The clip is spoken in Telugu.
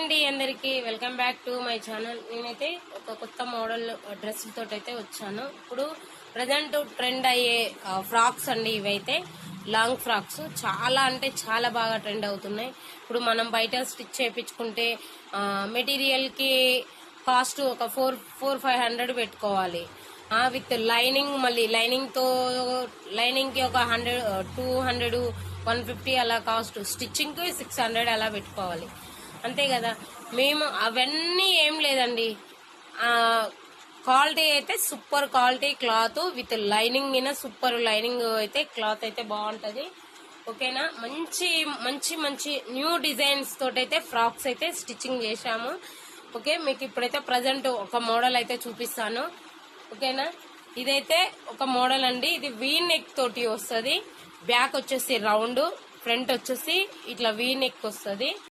అండి అందరికి welcome back to my channel. నేనైతే ఒక కొత్త మోడల్ డ్రెస్ తోటి అయితే వచ్చాను. ఇప్పుడు ప్రజెంట్ ట్రెండ్ అయ్యే ఫ్రాక్స్ అండి. ఇవైతే లాంగ్ ఫ్రాక్స్ చాలా అంటే చాలా బాగా ట్రెండ్ అవుతున్నాయి. ఇప్పుడు మనం బయట స్టిచ్ చేయించుకుంటే మెటీరియల్ కి కాస్ట్ ఒక 400-500 పెట్టుకోవాలి. విత్ లైనింగ్, మళ్ళీ లైనింగ్ కి ఒక 100-200-150 అలా కాస్ట్, స్టిచ్చింగ్ కి 600 అలా పెట్టుకోవాలి. అంతే కదా. మేము అవన్నీ ఏం లేదండి. క్వాలిటీ అయితే super quality cloth with lining మీద సూపర్ లైనింగ్ అయితే క్లాత్ అయితే బాగుంటది. ఓకేనా. మంచి మంచి మంచి న్యూ డిజైన్స్ తోటైతే ఫ్రాక్స్ అయితే స్టిచ్చింగ్ చేశాము. ఓకే, మీకు ఇప్పుడైతే ప్రజెంట్ ఒక మోడల్ అయితే చూపిస్తాను. ఓకేనా. ఇదైతే ఒక మోడల్ అండి. ఇది వీ నెక్ తోటి వస్తుంది. బ్యాక్ వచ్చేసి రౌండ్, ఫ్రంట్ వచ్చేసి ఇట్లా వీ నెక్ వస్తుంది.